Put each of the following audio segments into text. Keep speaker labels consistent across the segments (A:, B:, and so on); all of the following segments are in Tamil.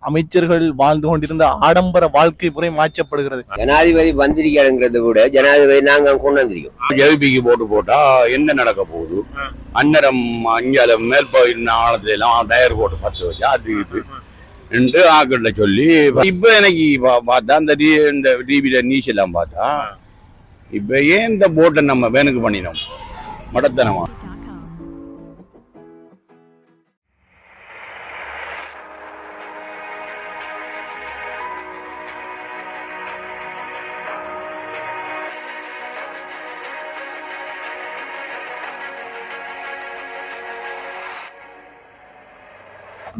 A: அமைச்சர்கள் வாழ்ந்து கொண்டிருந்த ஆடம்பர வாழ்க்கை முறை மாற்றப்படுகிறது.
B: ஜனாதிபதி வந்திருக்காருங்கிறது கூட ஜனாதிபதி நாங்க கொண்டு வந்திருக்கோம்.
C: ஜேபிக்கு போட்டா என்ன நடக்க போகுது? அன்னரம் அஞ்சாலம் மேல்பயிர் ஆழத்துல எல்லாம் டயர் போட்டு பத்து வச்சா அது இது என்று ஆக்கள்ல சொல்லி இப்ப எனக்கு பார்த்தா இந்த டிவியில நியூஸ் எல்லாம் பார்த்தா இப்ப ஏன் இந்த போட்டை நம்ம வேனுக்கு பண்ணினோம் மடத்தனமா?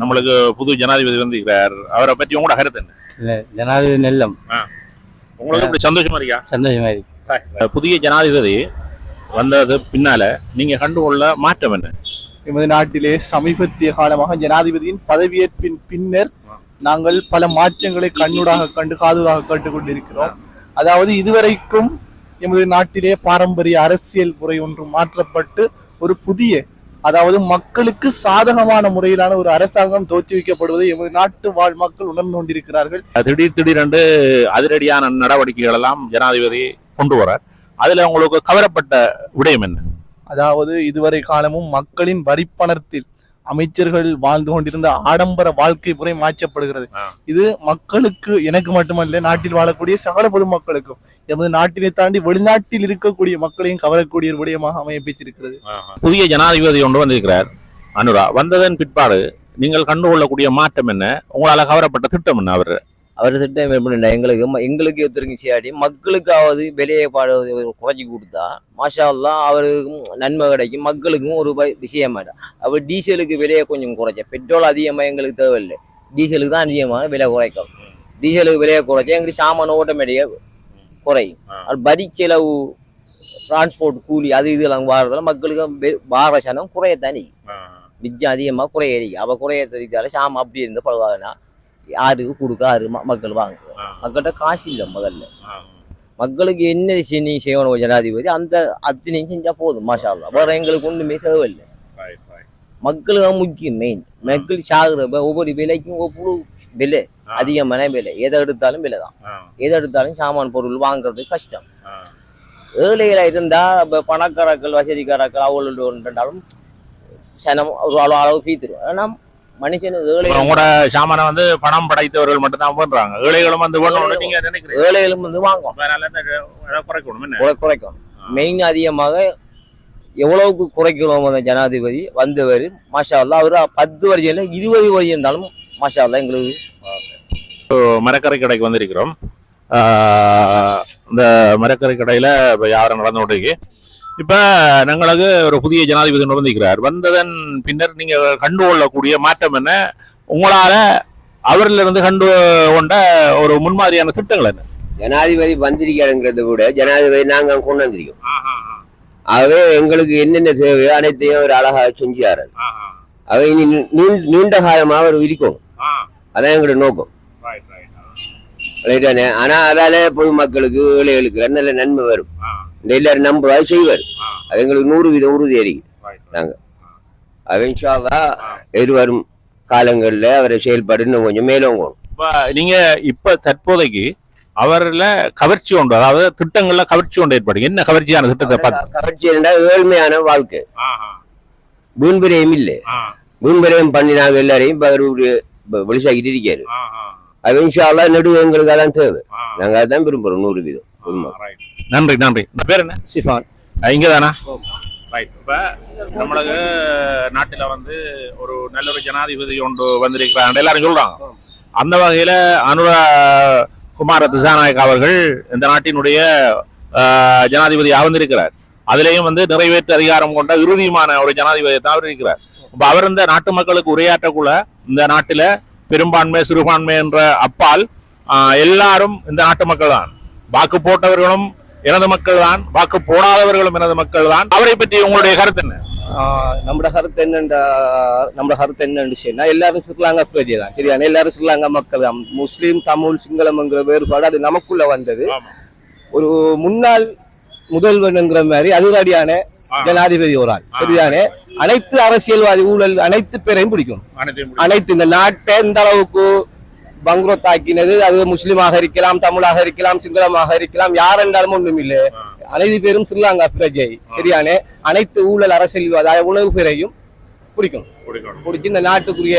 D: நம்மளுக்கு புது ஜனாதிபதி வந்திருக்கிறார். அவரை பற்றி உங்களோட கருத்து என்ன?
E: இல்ல ஜனாதிபதி நெல்லம்
D: உங்களுக்கு எப்படி சந்தோஷமா இருக்கா?
E: சந்தோஷமா இருக்கு.
D: புதிய ஜனாதிபதி வந்தது பின்னால நீங்க கண்டுகொள்ள மாற்றம் என்ன?
A: எமது நாட்டிலே சமீபத்திய காலமாக ஜனாதிபதியின் பதவியேற்பின் பின்னர் நாங்கள் பல மாற்றங்களை கண்ணூடாக கண்டு காதுடாக கண்டு கொண்டிருக்கிறோம். அதாவது இதுவரைக்கும் எமது நாட்டிலே பாரம்பரிய அரசியல் முறை ஒன்று மாற்றப்பட்டு ஒரு புதிய, அதாவது மக்களுக்கு சாதகமான முறையிலான ஒரு அரசாங்கம் தோற்றுவிக்கப்படுவதை எமது நாட்டு வாழ் மக்கள் உணர்ந்து கொண்டிருக்கிறார்கள்.
D: திடீரென்று அதிரடியான நடவடிக்கைகள் எல்லாம் ஜனாதிபதி கொண்டு வரார். அதுல உங்களுக்கு கவரப்பட்ட விடயம் என்ன?
A: அதாவது இதுவரை காலமும் மக்களின் வரிப்பணத்தில் அமைச்சர்கள் வாழ்ந்து கொண்டிருந்த ஆடம்பர வாழ்க்கை முறை மாற்றப்படுகிறது. இது மக்களுக்கு, எனக்கு மட்டுமல்ல, நாட்டில் வாழக்கூடிய சகல பொதுமக்களுக்கும், எமது நாட்டினை தாண்டி வெளிநாட்டில் இருக்கக்கூடிய மக்களையும் கவரக்கூடிய ஒரு விடயமாக அமைப்பிச்சிருக்கிறது.
D: புதிய ஜனாதிபதி ஒன்று வந்திருக்கிறார் அனுரா. வந்ததன் பிற்பாடு நீங்கள் கண்டுகொள்ளக்கூடிய மாற்றம் என்ன? உங்களால கவரப்பட்ட திட்டம் என்ன?
B: அவர் திட்டம் எப்படின்னா, எங்களுக்கு ஒத்துருங்க செய்யாடி மக்களுக்காவது விலையை குறைச்சி கொடுத்தா மாஷா அல்லாஹ் அவருக்கும் நன்மை கிடைக்கும், மக்களுக்கும் ஒரு விஷயமா. அவர் டீசலுக்கு விலையை கொஞ்சம் குறைச்சா, பெட்ரோல் அதிகமாக எங்களுக்கு தேவையில்லை, டீசலுக்கு தான் அதிகமாக விலை குறைக்கும். டீசலுக்கு விலையை குறைச்சா எங்களுக்கு சாமான ஆட்டோமேட்டிக்காக குறையும். அது வரி செலவு, டிரான்ஸ்போர்ட் கூலி, அது இதெல்லாம் வாரதால மக்களுக்கு வார சனம் குறையத்தானே, மிச்சம் அதிகமாக குறைய இருக்கு. அவள் குறைய தெரிவித்தால சாமான் அப்படி இருந்து பழுவாதுன்னா யாருக்கு கொடுக்க யாரு மக்கள் வாங்க. மக்கள்கிட்ட காசு இல்லை. முதல்ல மக்களுக்கு என்ன செய்யணும் ஜனாதிபதி அந்த அத்தனையும் செஞ்சா போதும் மாஷா அல்லாஹ். வேற எங்களுக்கு ஒண்ணுமே தேவையில்லை. மக்களுக்கு தான் முக்கியம். மெயின் மக்கள் சாகுற ஒவ்வொரு விலைக்கும் ஒவ்வொரு விலை, அதிகமான விலை. எதை எடுத்தாலும் விலை தான். எதை எடுத்தாலும் சாமான் பொருள் வாங்குறது கஷ்டம். ஏழைகளா இருந்தா பணக்காரர்கள், வசதிக்காரர்கள் அவங்களோட சனம் ஒரு அளவு பீத்துரும். ஆனா மனுஷன்
D: உங்களோட சாமான வந்து பணம் படைத்தவர்கள் மட்டும் தான் பண்றாங்க. ஏழைகளும் வந்து
B: ஏழைகளும் வந்து வாங்கும், குறைக்கணும். மெயின் அதிகமாக எவ்வளவுக்கு குறைக்கணும் அந்த ஜனாதிபதி வந்தவர் மாஷா அல்லாஹ். அவரு 10 வருஷம் இல்லை 20 வருஷம் இருந்தாலும் மாஷா அல்லாஹ். எங்களுக்கு
D: மரக்கரை கடைக்கு வந்திருக்கிறோம். இந்த மரக்கரை கடையில யாரும் நடந்து கொண்டிருக்கு. இப்ப எங்களுக்கு ஒரு புதிய ஜனாதிபதி வந்திருக்கிறார். வந்ததன் பின்னர் நீங்க கண்டுகொள்ளக்கூடிய மாற்றம் என்ன? உங்களால அவரில் இருந்து கண்டு கொண்ட ஒரு முன்மாதிரியான திட்டங்கள் என்ன?
B: ஜனாதிபதி வந்திருக்காருங்கிறது கூட ஜனாதிபதி நாங்க கொண்டு வந்திருக்கோம். ஆகவே எங்களுக்கு என்னென்ன தேவையோ அனைத்தையும் அவர் அழகாக செஞ்சாரு. அவை இனி நீண்ட காலமாக அவர் இருக்கணும். அதான் எங்களுடைய நோக்கம். ஆனா அதால பொதுமக்களுக்கு, ஏழைகளுக்கு நல்ல நன்மை வரும். எல்லாரும் நம்புவாரு, செய்வார். அது எங்களுக்கு 100% உறுதி அறிக்கை. நாங்க அவன்ஷாவா எதிர்வரும் காலங்கள்ல அவரை செயல்பாடு இன்னும் கொஞ்சம் மேலோங்கணும்.
D: நீங்க இப்ப தற்போதைக்கு அவர்ல கவர்ச்சி உண்டு, அதாவது திட்டங்கள்ல கவர்ச்சி ஒன்று ஏற்படுங்க. என்ன கவர்ச்சியான திட்டத்தை?
B: கவர்ச்சி என்றால் ஏழ்மையான வாழ்க்கை, வீண்பிரயம் இல்லை. வீண்பிரயம் பண்ணினாங்க எல்லாரையும் வெளிசாக்கிட்டு இருக்காரு. அவன்ஷாவா நடுவு எங்களுக்கு அதான் தேவை. நாங்க அதான் விரும்புறோம் 100%.
D: நன்றி நன்றி. பேர் என்ன?
E: சிஃபான்.
D: இங்கதானா? ரைட். இப்ப நம்மளுக்கு நாட்டில வந்து ஒரு நல்ல ஒரு ஜனாதிபதி ஒன்று வந்திருக்கிறாங்க எல்லாரும் சொல்றாங்க. அந்த வகையில அனுரா குமார திசாநாயக் அவர்கள் இந்த நாட்டினுடைய ஜனாதிபதியாக வந்திருக்கிறார். அதுலேயும் வந்து நிறைவேற்று அதிகாரம் கொண்ட இறுதியுமான ஒரு ஜனாதிபதியை தான் இருக்கிறார். இப்ப அவர் இந்த நாட்டு மக்களுக்கு உரையாற்றக்குள்ள இந்த நாட்டில பெரும்பான்மை சிறுபான்மை என்ற அப்பால் எல்லாரும் இந்த நாட்டு மக்கள் தான். வாக்கு போட்டவர்களும் எனது மக்கள் தான், வாக்கு போடாதவர்களும் எனது மக்கள் தான். அவரை பற்றி உங்களுடைய கருத்து என்ன?
E: நம்மளோட கருத்து என்னன்னு சொன்னா எல்லாரும் ஸ்ரீலங்கா பேரியே தான். சரியா? எல்லாரும் ஸ்ரீலங்கா மக்கள் தான். முஸ்லீம், தமிழ், சிங்களம்ங்கிற வேறுபாடு அது நமக்குள்ள வந்தது. ஒரு முன்னாள் முதல்வனுங்கிற மாதிரி அதிரடியான ஜனாதிபதி ஒரு ஆள். சரிதானே? அனைத்து அரசியல்வாதி ஊழல் அனைத்து பேரையும் பிடிக்கும். அனைத்து இந்த நாட்டை இந்த அளவுக்கு பங்குரோத் ஆக்கினது அது முஸ்லிமாக இருக்கலாம், தமிழாக இருக்கலாம், சிங்களமாக இருக்கலாம், யார் என்றாலும் ஒன்றும் இல்லை. அனைத்து பேரும் ஸ்ரீலங்கா பிரஜை. சரியானே அனைத்து ஊழல் அரசியல் உணவு பேரையும் பிடிக்கும். பிடிச்சி இந்த நாட்டுக்குரிய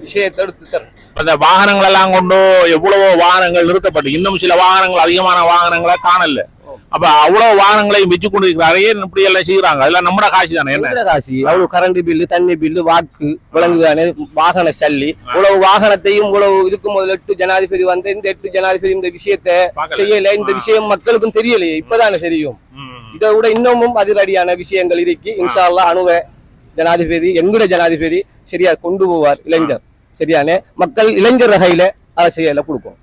E: விஷயத்தை எடுத்து தரும்.
D: அந்த வாகனங்கள் எல்லாம் கொண்டு எவ்வளவோ வாகனங்கள் நிறுத்தப்பட்டு இன்னும் சில வாகனங்கள் அதிகமான வாகனங்களை காணல. அப்ப அவ்வளவு வாகனங்களையும் வச்சு கொண்டு இருக்கிறாரே இப்படி எல்லாம் செய்யறாங்க. அதெல்லாம் நம்ம காசு தானே, என்ன
E: காசு? அவ்வளவு கரண்ட் பில்லு, தண்ணி பில்லு, வாக்கு விளங்குதானே, வாகன சல்லி, இவ்வளவு வாகனத்தையும் இவ்வளவு இதுக்கு முதல்ல 8 ஜனாதிபதி வந்து இந்த 8 ஜனாதிபதி இந்த விஷயத்தை செய்யல. இந்த விஷயம் மக்களுக்கும் தெரியலையே, இப்பதானே தெரியும். இதை விட இன்னமும் அதிரடியான விஷயங்கள் இருக்கு. இன்ஷா அல்லாஹ் அணுவ ஜனாதிபதி எங்கட ஜனாதிபதி சரியா கொண்டு போவார். இளைஞர் சரியானே மக்கள் இளைஞர் வகையில அரசியல கொடுக்கும்.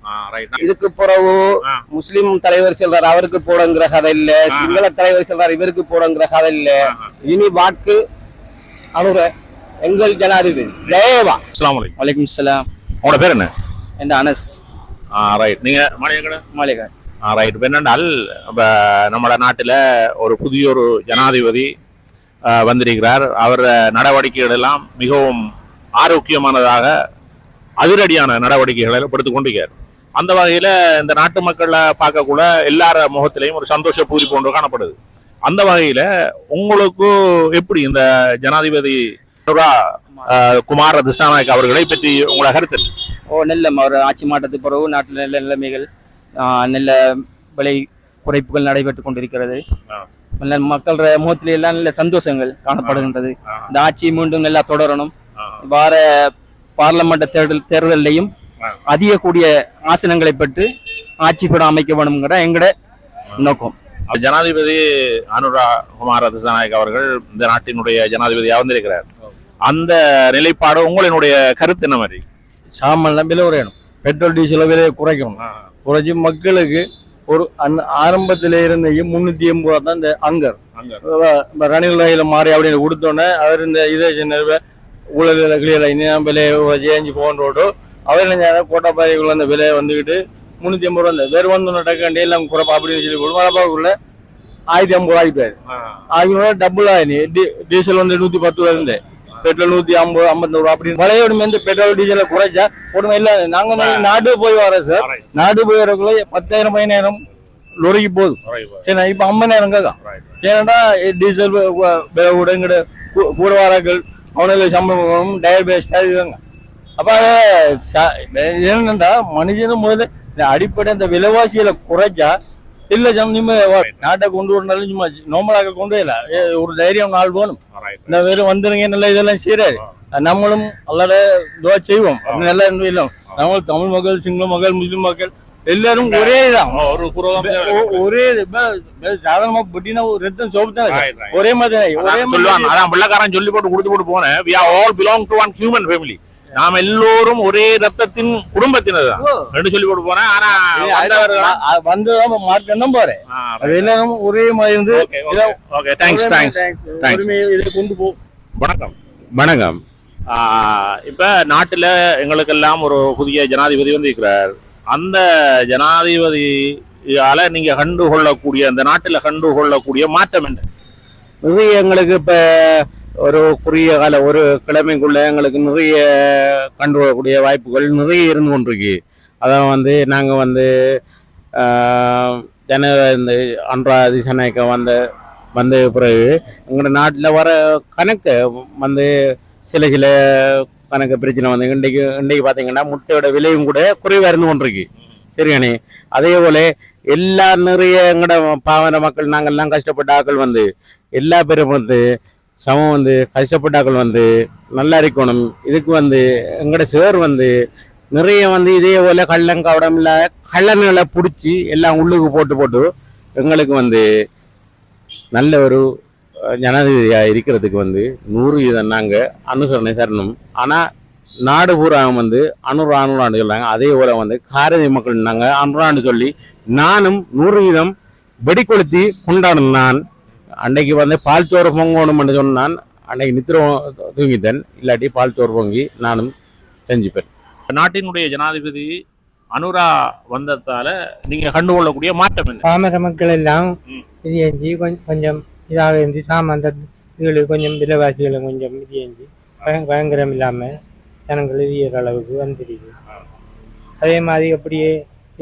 E: இதுக்கு பிறகு முஸ்லிம் தலைவர் செல்றார், அவருக்கு போடங்கிற கதை இல்ல. சிங்கள தலைவர் செல்றார், இவருக்கு போடங்கிற கதை இல்ல. இனி வாக்கு அனுர எங்கள் ஜனாதிபதி தேவா.
D: அஸ்ஸலாமு அலைக்கும்.
E: வலைக்கும் சலாம்.
D: உங்களோட பேர் என்ன?
E: என் அனஸ்.
D: ரைட். நீங்க மாளிகை
E: மாளிகை.
D: ரைட். என்னென்றால் இப்ப நம்ம நாட்டுல ஒரு புதிய ஒரு ஜனாதிபதி வந்திருக்கிறார். அவர் நடவடிக்கைகள் எல்லாம் மிகவும் ஆரோக்கியமானதாக அதிரடியான நடவடிக்கைகளை எடுத்துக் கொண்டிருக்கிறார். அந்த வகையில இந்த நாட்டு மக்களை பார்க்கக்கூட எல்லார முகத்திலையும் ஒரு சந்தோஷ பூரிப்பு ஒன்று காணப்படுது. அந்த வகையில உங்களுக்கு எப்படி இந்த ஜனாதிபதி குமார திசாநாயக் அவர்களை பற்றி உங்களோட கருத்து?
F: நல்ல ஒரு ஆட்சி மாற்றத்துக்கு பிறகு நாட்டில் நல்ல நிலைமைகள், நல்ல விலை குறைப்புகள் நடைபெற்றுக் கொண்டிருக்கிறது. மக்கள் முகத்தில எல்லாம் நல்ல சந்தோஷங்கள் காணப்படுகின்றது. இந்த ஆட்சி மீண்டும் நல்லா தொடரணும். வார பார்லமெண்ட் தேர்தலையும் அதிக கூடிய ஆசனங்களை பெற்று ஆட்சி படம் அமைக்க வேணும்ங்கிற எங்கட நோக்கம்.
D: ஜனாதிபதி அனுரா குமார திசாநாயக் அவர்கள் இந்த நாட்டினுடைய ஜனாதிபதியாக வந்திருக்கிறார். அந்த நிலைப்பாடு உங்களினுடைய கருத்து என்ன மாதிரி?
G: சாமான் விலை குறையணும், பெட்ரோல் டீசல் விலையை குறைக்கணும். குறைச்சி மக்களுக்கு ஒரு ஆரம்பத்தில இருந்த 380 ரூபா தான் இந்த அங்கர் ரணில் ரயில மாறி அப்படின்னு கொடுத்தோன்னே அவர் இந்த இதே சின்ன ஊழல் கிளியர் இன்னும் விலையை சேஞ்சு போன்றோடு அவர் கோட்டாப்பாதைக்குள்ள அந்த விலையை வந்துக்கிட்டு 380 ரூபா வேறு வந்து டக்காண்டி எல்லாம் குறைப்பா அப்படின்னு சொல்லி போடும். மரப்பாக்குள்ள 1050 ரூபா ஆகிப்பாரு. ஆகினோட டபுள் ஆகி டீசல் வந்து 110 ரூபா இருந்து பெட்ரோல் 150 51 ரூபா அப்படி மழையோடு வந்து பெட்ரோல் டீசலை குறைச்சா உடனே இல்லை. நாங்க நாடு போய் வரோம் சார், நாடு போய் வரக்குள்ள 10,000 15,000 லொரிக்கு போகுது. சரி இப்ப 50,000 கேட்கும். ஏன்னா டீசல் விலை கூட கூட வாராக்கள் அவனுக்கு சம்பளம் டயர் பேஸ்டா இருக்காங்க. அப்ப என்னண்டா மனுஷனும் முதல்ல அடிப்படை அந்த விலைவாசியில குறைச்சா இல்ல நிம்ம நாட்டை கொண்டு வரனாலும் சும்மா நோமலாக கொண்டு வரல. ஒரு தைரியம் நாள் போகணும். இந்த வேறு வந்துருங்க நல்ல இதெல்லாம் செய்யறாரு. நம்மளும் அல்லாட துவா செய்வோம். நல்லா இல்லை நம்ம தமிழ் மக்கள், சிங்கள மக்கள், முஸ்லிம் மக்கள் எல்லாரும் ஒரே தான், ஒரே சாதாரணமா பட்டினா ரத்தம் சோப்பு ஒரே மாதிரி
D: வெள்ளக்காரன் சொல்லி போட்டு கொடுத்து போட்டு போனேன். we are all belong to one human family. நாம எல்லோரும் ஒரே ரத்தத்தின் குடும்பத்தினர் தான் சொல்லி போட்டு போனேன். ஆனா
G: வந்து மாற்றம் தான் போறேன். எல்லாரும் ஒரே மாதிரி இருந்து கொண்டு போ.
D: வணக்கம். வணக்கம். இப்ப நாட்டுல எங்களுக்கெல்லாம் ஒரு புதிய ஜனாதிபதி வந்திருக்கிறார். அந்த ஜனாதிபதியால நீங்க கண்டுகொள்ளக்கூடிய அந்த நாட்டுல கண்டுகொள்ளக்கூடிய மாற்றம் என்ன?
G: நிறைய எங்களுக்கு இப்ப ஒரு குறுகிய கால ஒரு கிழமைக்குள்ள எங்களுக்கு நிறைய கண்டுகொள்ளக்கூடிய வாய்ப்புகள் நிறைய இருந்து கொண்டிருக்கு. அதான் வந்து நாங்க வந்து இந்த அனுரா திசாநாயக்க வந்த பிறகு எங்களோட நாட்டில் வர கணக்கு வந்து சில கணக்கு பிரச்சனை வந்து இன்றைக்கு பார்த்தீங்கன்னா முட்டையோட விலையும் கூட குறைவாக இருந்து கொண்டிருக்கு. சரியானே அதே போல எல்லா நிறைய எங்களோட பாவன மக்கள் நாங்கள்லாம் கஷ்டப்பட்ட ஆக்கள் வந்து எல்லா பேரும் வந்து சமம் வந்து கஷ்டப்பட்டாக்கள் வந்து நல்லா இருக்கணும். இதுக்கு வந்து எங்களோட சேர் வந்து நிறைய வந்து இதே போல கள்ளங்கவடம் இல்ல கள்ளன்களை பிடிச்சி எல்லாம் உள்ளுக்கு போட்டு எங்களுக்கு வந்து நல்ல ஒரு ஜனாதிபதியாக இருக்கிறதுக்கு வந்து 100% நாங்கள் அனுசரணை தரணும். ஆனால் நாடு பூரா வந்து அனுராண்டு சொல்றாங்க. அதே போல வந்து காரதி மக்கள் நாங்கள் அனுராண்டு சொல்லி நானும் 100% வெடிக்கொளுத்தி கொண்டாடணும். நான் அன்னைக்கு வந்து பால் சோறு பொங்கணும்னு சொன்னான். அன்னைக்கு நித்திரம் தூங்கித்தேன், இல்லாட்டி பால் சோறு பொங்கி நானும் செஞ்சுப்பேன்.
D: நாட்டினுடைய ஜனாதிபதி அனுரா வந்ததால நீங்க கண்டுகொள்ளக்கூடிய மாற்றம் என்ன?
H: பாமர மக்கள் எல்லாம் மிதியஞ்சி கொஞ்சம் இதாக இருந்து சாமான் இதுகளுக்கு கொஞ்சம் விலைவாசிகளை கொஞ்சம் மிதியஞ்சி பயங்கரம் இல்லாமல் ஜனங்கள் எரியற அளவுக்கு வந்துருக்கு. அதே மாதிரி அப்படியே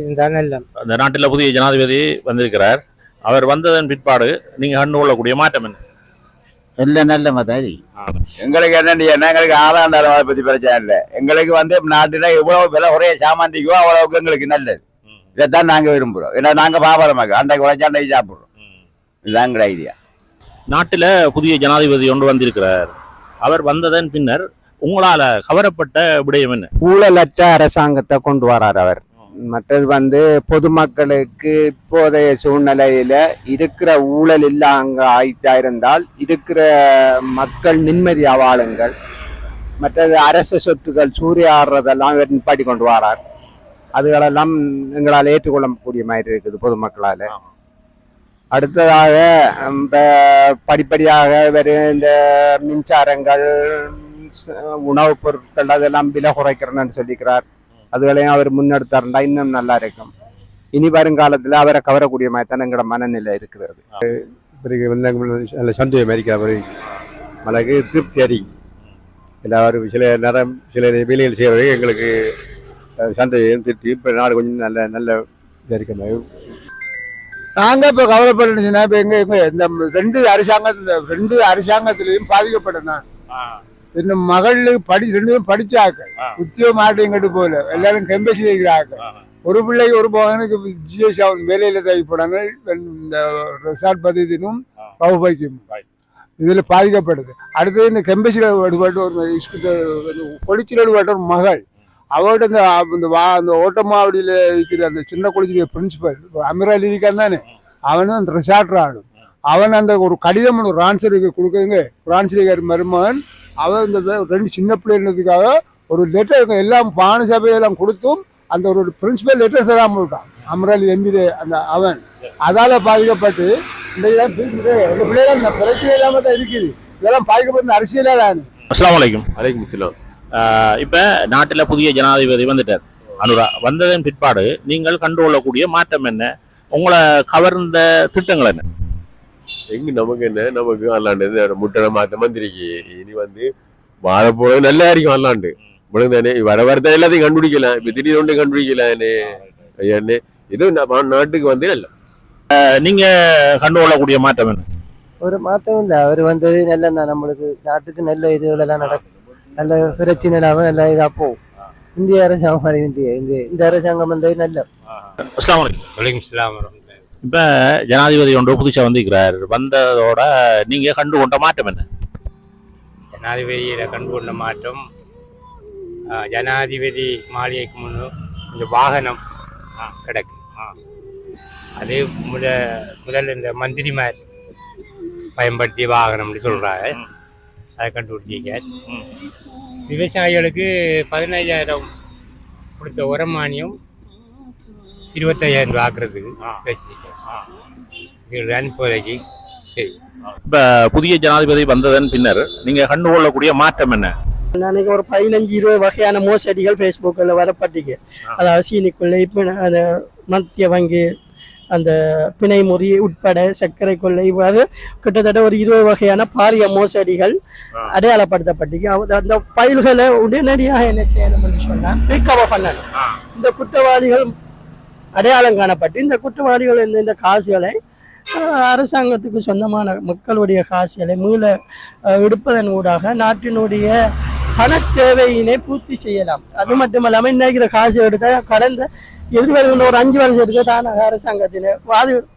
H: இருந்தால் நல்ல.
D: அந்த நாட்டில் புதிய ஜனாதிபதி வந்திருக்கிறார். அவர் வந்ததன் பிற்பாடு நீங்க கண்டு கொள்ளக்கூடிய மாற்றம் என்ன?
I: எல்லாம் நல்ல மாதிரி.
C: எங்களுக்கு என்னன்னு எங்களுக்கு ஆளாண்டாலும் அதை பத்தி பிரச்சனை இல்லை. எங்களுக்கு வந்து நாட்டுல எவ்வளவு விலை குறைய சாமான்டிக்கோ அவ்வளவுக்கு எங்களுக்கு நல்லது. இதைத்தான் நாங்க விரும்புறோம். ஏன்னா நாங்க வியாபாரமாக அன்றைக்கு உழைச்சா அன்றைக்கு சாப்பிடுறோம். இதுதான் எங்க ஐடியா.
D: நாட்டில் புதிய ஜனாதிபதி ஒன்று வந்திருக்கிறார். அவர் வந்ததன் பின்னர் உங்களால கவரப்பட்ட விடயம் என்ன?
I: ஊழலற்ற அரசாங்கத்தை கொண்டு வரார் அவர். மற்றது வந்து பொதுமக்களுக்கு இப்போதைய சூழ்நிலையில இருக்கிற ஊழல் இல்லாங்க ஆயிட்டா இருந்தால் இருக்கிற மக்கள் நிம்மதியா வாழுங்கள். மற்றது அரசு சொத்துக்கள் சூறையாடுறதெல்லாம் நிப்பாட்டி கொண்டு வரார். அதுகளெல்லாம் எங்களால் ஏற்றுக்கொள்ளக்கூடிய மாதிரி இருக்குது பொதுமக்களால. அடுத்ததாக படிப்படியாக வெறும் இந்த மின்சாரங்கள் உணவுப் பொருட்கள் அதெல்லாம் விலை குறைக்கிறேன்னு சொல்லிக்கிறார். அதுகளையும் அவர் முன்னெடுத்தாருண்டா இன்னும் நல்லா இருக்கும். இனி வருங்காலத்தில் அவரை கவரக்கூடிய மாதிரி தான் எங்களோட மனநிலை இருக்கிறது. நல்ல சந்தோஷம் அமெரிக்கா மனக்கு திருப்தி அறிக்கை எல்லாரும் சில நேரம் சில வேலைகள் செய்கிறது எங்களுக்கு சந்தோஷம் திருப்தி. இப்போ நாடு கொஞ்சம் நல்ல நல்ல இதாக இருக்கிற நாங்கள் இப்போ கவலைப்பட்டுச்சுன்னா இப்போ இந்த ரெண்டு அரசாங்கத்திலையும் பாதிக்கப்பட்டேன். இந்த மகளுக்கு ரெண்டு பேரும் படிச்சாக்க உத்தியோகம் மாட்டேங்கிட்டு போல எல்லாரும் கெம்பசி இருக்கிறாங்க. ஒரு பிள்ளைக்கு ஒரு பவனுக்கு ஜிஎஸ் வேலையில தேவைப்படாங்க. இந்த ரிசார்ட் பദ്ധதினும் வகுப்பைக்கும் இதுல பாதிக்கப்படுது. அடுத்தது இந்த கெம்பசியில் ஈடுபட்டு ஒரு கொளிச்சியில் ஈடுபட்ட ஒரு மகள் அவரோட அந்த ஓட்டமாவடியில் இருக்கிற அந்த சின்ன கொளிச்சிய பிரின்சிபல் அமீர் இருக்கான் தானே, அவனும் அந்த ரிசார்ட் ஆடும். அவன் அந்த ஒரு கடிதம் ஒரு ரான்சருக்கு கொடுக்குதுங்க. ரான்சரிகார் மருமகன் அவன் இந்த ரெண்டு சின்ன பிள்ளைகளுக்காக ஒரு லெட்டர் எல்லாம் பான சபையெல்லாம் கொடுத்தும் அந்த ஒரு பிரின்சிபல் லெட்டர் தராமல் இருக்கான் அமராலி எம்பி. அந்த அவன் அதால பாதிக்கப்பட்டு இந்த பிள்ளைகள் இந்த பிரச்சனை இல்லாம தான் இருக்குது. இதெல்லாம் பாதிக்கப்பட்ட அரசியலாக தான்.
D: அஸ்ஸலாமு அலைக்கும்.
C: வலைக்கும் சலாம்.
D: இப்ப நாட்டுல புதிய ஜனாதிபதி வந்துட்டார் அனுரா. வந்ததன் பிற்பாடு நீங்கள் கண்டுகொள்ளக்கூடிய மாற்றம் என்ன? உங்களை கவர்ந்த திட்டங்கள் என்ன?
J: எங்க நமக்கு என்ன, நமக்கு அல்லாண்டு முட்டை மாத்த மந்திரிக்கு இனி வந்து வாழ போறது நல்லா இருக்கும். அல்லாண்டு தானே வர வரதான் எல்லாத்தையும் கண்டுபிடிக்கலாம். இப்ப திடீர்னு ஒன்று கண்டுபிடிக்கலான்னு என்ன இது நாட்டுக்கு வந்து நல்ல.
D: நீங்க கண்டுகொள்ளக்கூடிய மாற்றம் என்ன?
K: ஒரு மாற்றம் இல்லை. அவர் வந்தது நல்லதான். நம்மளுக்கு நாட்டுக்கு நல்ல இதுகளெல்லாம் நடக்கும். நல்ல பிரச்சனை இல்லாம நல்ல இதா போகும். இந்திய அரசாங்கம் இந்த அரசாங்கம் வந்தது நல்ல.
D: அஸ்ஸலாமு அலைக்கும்.
L: வலைக்கும் ஸலாம்.
D: இப்ப ஜனாதிபதி ஒன்று புதுசா வந்திருக்கிறார். வந்ததோட நீங்க கண்டுகொண்ட மாற்றம் என்ன?
L: ஜனாதிபதியில கண்டுகொண்ட மாற்றம், ஜனாதிபதி மாளிகைக்கு முன்னு கொஞ்சம் வாகனம் கிடக்கு. அதே முதல்ல இந்த மந்திரிமார் பயன்படுத்திய வாகனம்னு சொல்றாங்க. அதை கண்டுபிடிச்சிக்க. விவசாயிகளுக்கு 15,000 கொடுத்த உரமானியம் 25,000 ரூபா ஆக்குறதுக்கு பேசியிருக்கேன். இப்போதைக்கு சரி.
D: இப்ப புதிய ஜனாதிபதி வந்ததன் பின்னர் நீங்க கண்டுகொள்ளக்கூடிய மாற்றம் என்ன?
K: அன்னைக்கு ஒரு 15-20 வகையான மோசடிகள் ஃபேஸ்புக்கில் வரப்பட்டிருக்கு. அதாவது சீனிக்குள்ளே இப்போ அந்த மத்திய வங்கி அந்த பிணை முறி உட்பட சர்க்கரை கொள்ளை இவ்வாறு கிட்டத்தட்ட ஒரு 20 வகையான பாரிய மோசடிகள் அடையாளப்படுத்தப்பட்டிருக்கு. அந்த பயில்களை உடனடியாக என்ன செய்யணும்னு சொன்னால் ரீகவர் பண்ணணும். இந்த குற்றவாளிகள் அடையாளம் காணப்பட்டு இந்த குற்றவாளிகள் இந்த காசுகளை அரசாங்கத்துக்கு சொந்தமான மக்களுடைய காசுகளை மீள எடுப்பதன் ஊடாக நாட்டினுடைய பண தேவையினை பூர்த்தி செய்யலாம். அது மட்டுமல்லாமல் இன்னைக்கு காசு எடுத்த கடந்த எதிர்வருகின்ற ஒரு 5 வருஷத்துக்கு தானாக அரசாங்கத்தின்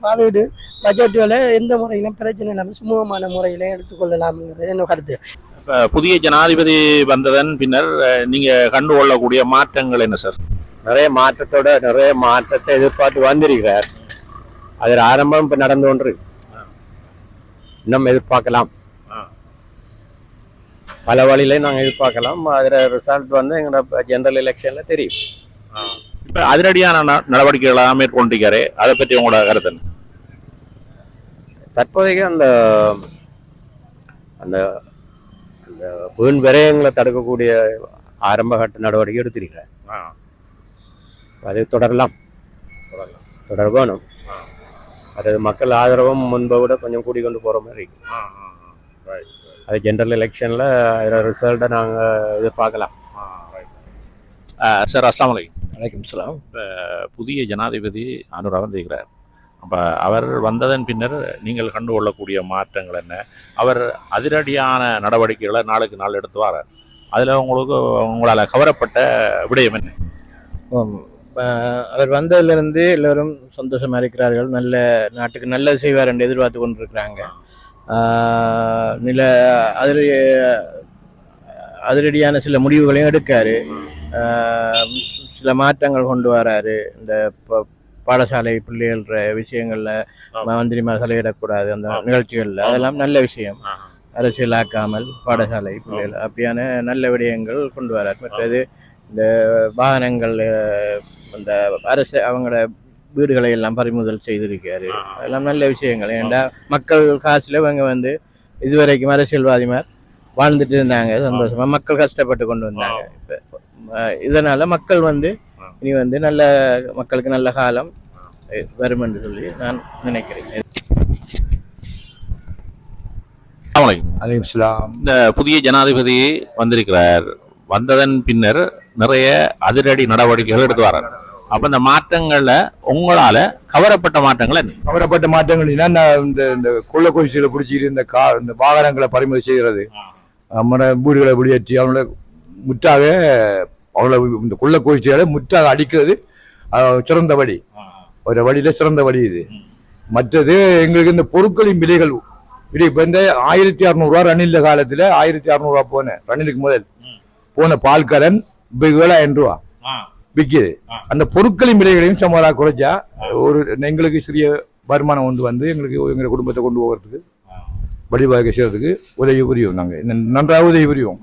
K: வாதீடு பட்ஜெட்டுகளை எந்த முறையிலும் பிரச்சனை இல்லாமல் சுமூகமான முறையில எடுத்துக்கொள்ளலாம்ங்கிறது என்ன கருத்து.
D: புதிய ஜனாதிபதி வந்ததன் பின்னர் நீங்க கண்டுகொள்ளக்கூடிய மாற்றங்கள் என்ன சார்?
G: நிறைய மாற்றத்தை எதிர்பார்த்து வந்திருக்கிறார். அதில் ஆரம்பம் இப்ப நடந்து கொண்டு இன்னும் எதிர்பார்க்கலாம். பல வழியில நாங்கள் எதிர்பார்க்கலாம். அதில் ரிசல்ட் வந்து எங்களோட ஜெனரல் எலெக்ஷன்ல தெரியும்.
D: இப்ப அதிரடியான நடவடிக்கைகளை மேற்கொண்டிருக்காரு. அதை பற்றி உங்களோட கருத்து என்ன?
G: தற்போதைக்கு அந்த அந்த அந்த வீண் விரயங்களை தடுக்கக்கூடிய ஆரம்பகட்ட நடவடிக்கை எடுத்திருக்கிறார். அது தொடரலாம், தொடரணும். அது மக்கள் ஆதரவும் முன்பை விட கொஞ்சம் கூடிக்கொண்டு போற மாதிரி இருக்கு. அது ஜெனரல் எலெக்ஷன்ல ரிசல்ட்டை நாங்கள் எதிர்பார்க்கலாம்.
D: சார் அஸ்ஸலாமு அலைக்கும்.
G: வணக்கம் சலாம்.
D: புதிய ஜனாதிபதி அனுரா வந்திருக்கிறார். அப்போ அவர் வந்ததன் பின்னர் நீங்கள் கண்டுகொள்ளக்கூடிய மாற்றங்கள் என்ன? அவர் அதிரடியான நடவடிக்கைகளை நாளுக்கு நாள் எடுத்து வரார். அதில் உங்களால் கவரப்பட்ட விடயம் என்ன?
G: அவர் வந்ததிலிருந்து எல்லோரும் சந்தோஷமாக இருக்கிறார்கள். நல்ல நாட்டுக்கு நல்லது செய்வார் என்று எதிர்பார்த்து கொண்டிருக்கிறாங்க. அதிரடியான சில முடிவுகளையும் எடுக்காரு. சில மாற்றங்கள் கொண்டு வராரு. இந்த பாடசாலை பிள்ளைகள விஷயங்களில் மந்திரிமார் தலையிடக்கூடாது அந்த நிகழ்ச்சிகளில், அதெல்லாம் நல்ல விஷயம். அரசியலாக்காமல் பாடசாலை பிள்ளைகள் அப்படியான நல்ல விடயங்கள் கொண்டு வரார். மற்றது இந்த வாகனங்கள் அந்த அரசு அவங்களோட வீடுகளை எல்லாம் பறிமுதல் செய்திருக்காரு. அதெல்லாம் நல்ல விஷயங்கள். ஏன்டா மக்கள் காசுல இவங்க இதுவரைக்கும் அரசியல்வாதிமார் வாழ்ந்துட்டு இருந்தாங்க சந்தோஷமா. மக்கள் கஷ்டப்பட்டு கொண்டு வந்தாங்க. இப்போ இதனால மக்கள் இனி நல்ல மக்களுக்கு நல்ல காலம் வரும் என்று சொல்லி நான் நினைக்கிறேன்.
D: இந்த புதிய ஜனாதிபதி வந்திருக்கிறார். வந்ததன் பின்னர் நிறைய அதிரடி நடவடிக்கைகள் எடுத்து வர்றார். அப்ப இந்த மாற்றங்கள்ல உங்களால கவரப்பட்ட மாற்றங்கள் என்ன?
G: கவரப்பட்ட மாற்றங்கள் இந்த கொள்ள கொதிச்சிகளை பிடிச்சிட்டு இந்த வாகனங்களை பறிமுதல் செய்கிறது, நம்ம வீடுகளை வெளியேற்றி அவங்கள முற்றாக இந்த கொள்ள கொதிச்சிகளை முற்றாக அடிக்கிறது சிறந்த வழி. ஒரு வழியில சிறந்த வழி இது. மற்றது எங்களுக்கு இந்த பொருட்களின் விலைகள் இப்போ இந்த 1600 ரூபா ரணில் காலத்துல 1600 ரூபா போன ரணிலுக்கு முதல் போன பால்கரன் 7000 ரூபா விற்கிது. அந்த பொருட்களின் விலைகளையும் சமராக குறைச்சா ஒரு எங்களுக்கு சிறிய வருமானம் எங்களுக்கு எங்கள் குடும்பத்தை கொண்டு போகிறதுக்கு வழிவகை செய்யறதுக்கு உதவி புரியும். நாங்கள் நன்றாக உதவி புரியும்.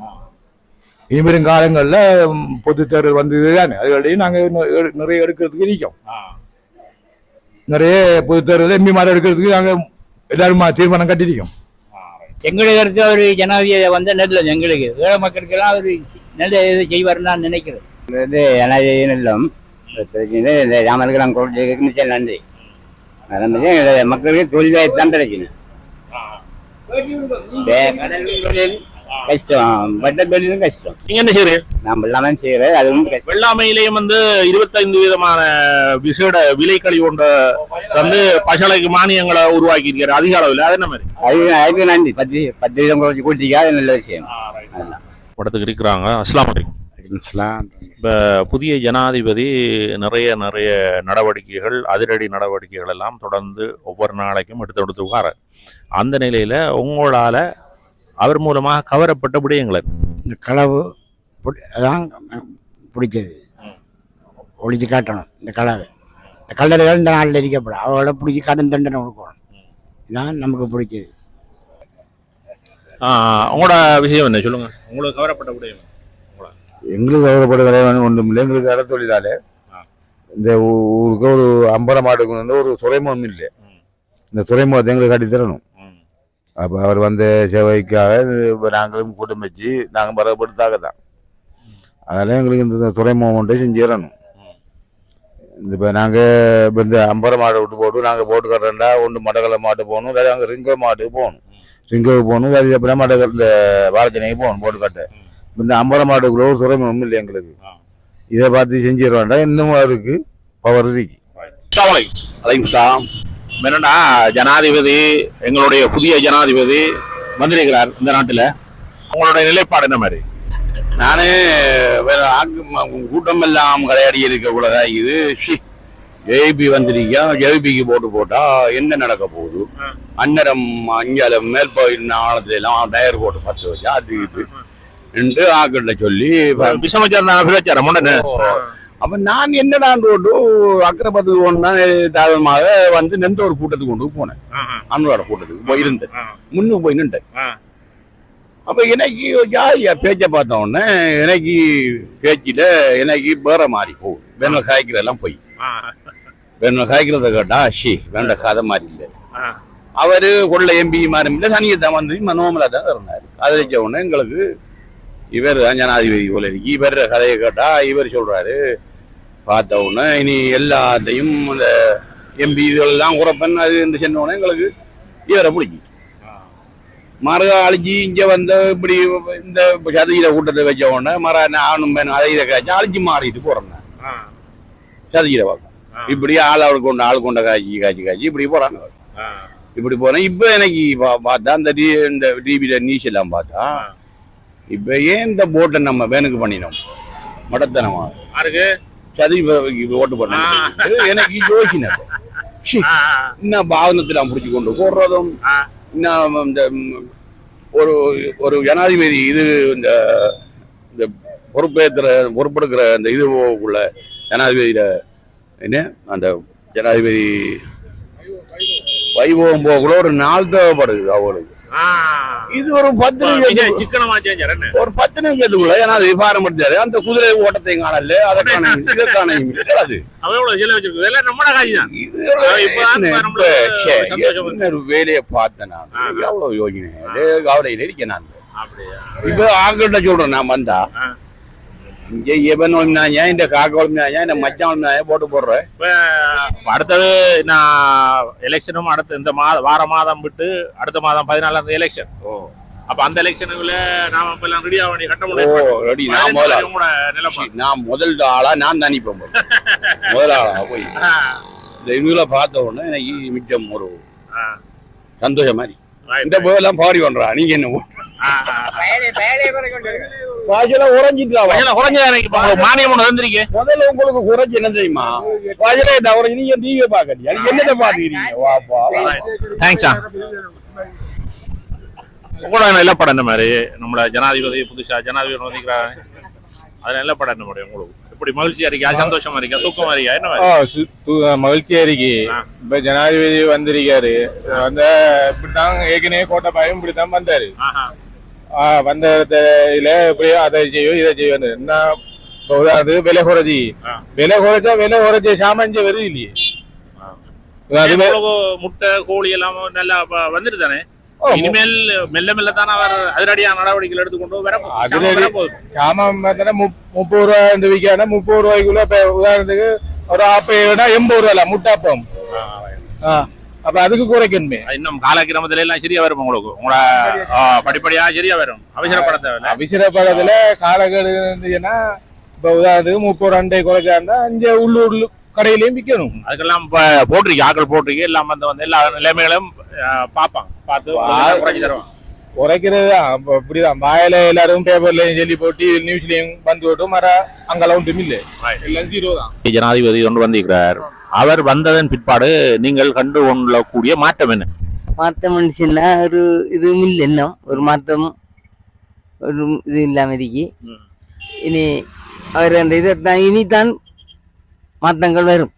G: இனிவரும் காலங்களில் பொது தேர்தல் வந்தது தானே, அதுகளையும் நாங்கள் நிறைய எடுக்கிறதுக்கு இருக்கோம். நிறைய பொது தேர்தல் எம்பி மாதம் எடுக்கிறதுக்கு நாங்கள் எல்லாரும் தீர்மானம் கட்டிருக்கோம்.
F: எங்களுக்கு இருக்க ஒரு ஜனாதிபதி நல்லது. எங்களுக்கு ஏழை மக்களுக்கெல்லாம் ஒரு நல்ல இது செய்வார்னு நான் நினைக்கிறேன்.
E: ஜனாதிபதி நல்லம் ராமனுக்கு கொடுத்து நன்றி. மக்களுக்கு தொழில் வாய்ப்பு தான் கிடைக்கணும். கஷ்டம், பட்ட தொழிலும் கஷ்டம்.
D: நீங்க என்ன செய்யறீங்க?
E: நான் வெள்ளாமை செய்யறேன். அதுவும்
D: வெள்ளாமையிலேயும் 25 விதமான விசேட விலைக்கழி கொண்ட பசலைக்கு மானியங்களை உருவாக்கி இருக்கிற அதிக அளவில். அது என்ன மாதிரி?
E: அதுக்கு நன்றி. 10 வீதம் குறைச்சி கூட்டிக்கா நல்ல விஷயம்.
D: படத்துக்கு இருக்கிறாங்க. அஸ்லாம் வலைக்கும். இப்ப புதிய ஜனாதிபதி நிறைய நடவடிக்கைகள், அதிரடி நடவடிக்கைகள் எல்லாம் தொடர்ந்து ஒவ்வொரு நாளைக்கும் எடுத்து வர. அந்த நிலையில உங்களால அவர் மூலமாக கவரப்பட்ட விடயங்கள்
M: இந்த களவு அதான் பிடிச்சது. ஒழிச்சு காட்டணும் இந்த களவை. இந்த கல்லறைகள் இந்த நாளில் இருக்கப்படும். அவளை பிடிச்சி கடன் தண்டனை கொடுக்கணும். இதுதான் நமக்கு பிடிச்சது.
D: உங்களோட விஷயம் என்ன சொல்லுங்க? உங்களுக்கு கவரப்பட்ட விடயம்?
G: எங்களுக்கு கவரப்பட்ட விடயம் ஒன்றும் இல்லை. எங்களுக்கு கடை தொழிலாளே இந்த ஊருக்கு ஒரு 50 மாட்டுக்கு ஒரு துறைமுகம் இல்லை. இந்த துறைமுகத்தை எங்களுக்கு கட்டி தரணும். அப்போ அவர் சேவைக்காக நாங்களும் கூட்டம் வச்சு நாங்கள் பரவப்படுத்தாக தான். அதனால எங்களுக்கு இந்த துறைமுகம் ஒன்றை செஞ்சிடணும். இப்போ நாங்கள் இந்த 50 மாட்டை விட்டு போட்டு நாங்கள் போட்டு கட்டுறா ஒன்று மடக்கலை மாட்டு போகணும், வேறு அங்கே ரிங்கோ மாட்டுக்கு போகணும், ரிங்கோவுக்கு போகணும், வேறு எப்படின்னா மடக்கல் இந்த வாழைச்சனைக்கு போகணும் போட்டு கட்ட. இந்த 50 மாட்டுக்குள்ள ஒரு துறைமுகம் இல்லை எங்களுக்கு. இதை பார்த்து செஞ்சிடறாண்டா இன்னும் அவருக்கு பவர் இருக்கு.
D: என்னடா ஜனாதிபதி, எங்களுடைய புதிய ஜனாதிபதி வந்திருக்கிறார் இந்த நாட்டுல. உங்களுடைய நிலைப்பாடு என்ன மாதிரி?
C: நானே கூட்டம் எல்லாம் கடையாடி இருக்கக்கூடாதா? இது ஜேபி வந்திருக்கா, ஜேபிக்கு போட்டா என்ன நடக்க போகுது? அன்னரம் அஞ்சாலம் மேல்போயின ஆழத்துல எல்லாம் டயர் போட்டு 10 வச்சா அது இது என்று ஆக்கிட்ட சொல்லி அப்ப நான் என்னடான் ரோட்டு அக்கரப்பத்துக்கு ஒன்னா தாழ்மாக நெந்த ஒரு கூட்டத்துக்கு கொண்டு போனேன். அன்னோட கூட்டத்துக்கு போயிருந்தேன். முன்னுக்கு போய் நின்றேன். அப்ப எனக்கு ஜாலியா பேச்ச பார்த்த உடனே எனக்கு பேச்சில எனக்கு வேற மாதிரி போகுது. வேணா காய்க்கிறதெல்லாம் போய் வேணா காய்க்கிறத கேட்டா வேண்ட கதை மாதிரி இல்லை. அவரு கொள்ள எம்பி மாதிரி இல்லை. சனியத்தான் வந்து நோமலா தான் இருந்தாரு. அதை வச்ச உடனே எங்களுக்கு இவர் தான் ஜனாதிபதி போல இருக்கு. இவர் கதையை கேட்டா இவர் சொல்றாரு, பார்த்த உடனே இனி எல்லாத்தையும் இந்த எம்பி இதெல்லாம் குறைப்பன் அது என்று சொன்ன உடனே எங்களுக்கு இவரை பிடிக்கும். மறு அழிச்சு இங்க இப்படி இந்த சதவீத கூட்டத்தை வச்ச உடனே மர ஆணும் அதை இதை காய்ச்சி அழிச்சு மாறிட்டு போறேன். சதிக்கிற பக்கம் இப்படி ஆள் கொண்ட காய்ச்சி இப்படி போறாங்க. இப்படி போறேன். இப்ப எனக்கு பார்த்தா இந்த டிவியில நியூஸ் எல்லாம் பார்த்தா இப்ப ஏன் இந்த போட்டை நம்ம வேனுக்கு பண்ணினோம் மடத்தனமா சதி ஓட்டு பண்ண எனக்கு யோசினது. இன்னும் வாகனத்துல பிடிச்சி கொண்டு போடுறதும் இன்னும் இந்த ஒரு ஜனாதிபதி இது இந்த பொறுப்பெடுக்கிற அந்த இதுக்குள்ள ஜனாதிபதியில என்ன அந்த ஜனாதிபதி வைபவம் போகக்குள்ள ஒரு நாள் தேவைப்படுது அவளுக்கு. இது ஒரு 10 நிமிஷம் ஒரு 10 நிமிஷத்துக்குள்ள ஏன்னா விவகாரம் முடிஞ்சாரு அந்த குதிரை ஓட்டத்தையும் காணல அதற்கான இதற்கான வேலையை பார்த்தேன் நான் எவ்வளவு யோகினே கவலையில் இருக்கேன் நான். இப்ப ஆங்கிட்ட சொல்றேன் நான் வந்தா இங்க எவன் ஒழிஞ்சாங்க இந்த காக்க ஒழிஞ்சாங்க இந்த மச்சான் ஒழிஞ்சாங்க போட்டு போடுறேன்.
D: அடுத்தது நான் எலெக்ஷனும் அடுத்த இந்த வார மாதம் விட்டு அடுத்த மாதம் 14 எலெக்ஷன். அப்ப அந்த எலெக்ஷனுக்குள்ள நாம எல்லாம் ரெடி ஆக வேண்டிய கட்டம்.
C: நான் முதல் ஆளா நான் தான் நிப்பேன். முதல் ஆளா போய் இந்த இதுல பார்த்த உடனே எனக்கு மிச்சம் ஒரு சந்தோஷம் மாதிரி இந்த போயெல்லாம் பாடி பண்றா. நீங்க என்ன
D: மானியம் வந்திருக்கீங்க
C: முதல்ல உங்களுக்கு குறைஞ்சு என்ன தெரியுமா வயலே தவிர நீங்க டிவியை பாக்கறீங்க என்னத்தை பாத்துக்கிறீங்க. வாப்பா
D: தேங்க்ஸா. உங்களோட நல்ல படம் இந்த மாதிரி நம்மள ஜனாதிபதி புதுசா ஜனாதிபதி வந்திருக்கிறாங்க. அது நல்ல படம் என்ன முடியும் உங்களுக்கு இப்படி மகிழ்ச்சியா இருக்கா சந்தோஷமா இருக்கா தூக்கமா இருக்கா என்ன
N: மகிழ்ச்சியா இருக்கு. இப்ப ஜனாதிபதி வந்திருக்காரு வந்த இப்படித்தான் ஏற்கனவே கோட்டபாயம் இப்படித்தான் வந்தாரு. வந்ததுல இப்படி அதை செய்யும் இதை செய்யும் என்ன உதாரணத்துக்கு விலை குறைச்சா சாமான் வருது இல்லையே.
D: முட்டை கோழி எல்லாம் நல்லா வந்துட்டு தானே இனிமேல் மெல்ல மெல்ல தானே அவர் அதிரடியான நடவடிக்கைகள் எடுத்துக்கொண்டு வர
N: சாமான் 30 ரூபா விற்கான 30 ரூபாய்க்குள்ள இப்ப உதாரணத்துக்கு ஒரு 80 ரூபா முட்டாப்பம். அப்ப அதுக்கு குறைக்கணுமே.
D: இன்னும் காலக்கிரமத்துல எல்லாம் சரியா வரும் உங்களுக்கு உங்களோட படிப்படியா சரியா வரும்.
N: அவசரப்படத்துல காலக்கெடு இருந்துச்சுன்னா இப்ப உதாரணத்துக்கு 30 ரூபாய் குறைச்சா இருந்தா இங்க உள்ளூர் கடையிலயும் விற்கணும்.
D: அதுக்கெல்லாம் போட்டிருக்கு ஆக்கள் போட்டிருக்கு எல்லாம் வந்து எல்லா நிலைமைகளும் பார்ப்பாங்க பார்த்து குறைச்சி தருவாங்க.
N: குறைக்கிறது தான் இப்படிதான் வாயில எல்லாரும் பேப்பர்லயும் சொல்லி போட்டு நியூஸ்லயும் வந்து போட்டு மர அங்கெல்லாம் ஒன்றும் இல்லை எல்லாம் 0 தான்.
D: ஜனாதிபதி ஒன்று வந்திருக்கிறார். அவர் வந்ததன் பிற்பாடு நீங்கள் கண்டு கொள்ளக்கூடிய மாற்றம் என்ன?
O: மாற்றம் மனுஷன்னா ஒரு இதுவும் இல்லை இன்னும் ஒரு மாற்றம் ஒரு இது இல்லாம இருக்கு. இனி அவர் அந்த இதை இனிதான் மாற்றங்கள் வரும்.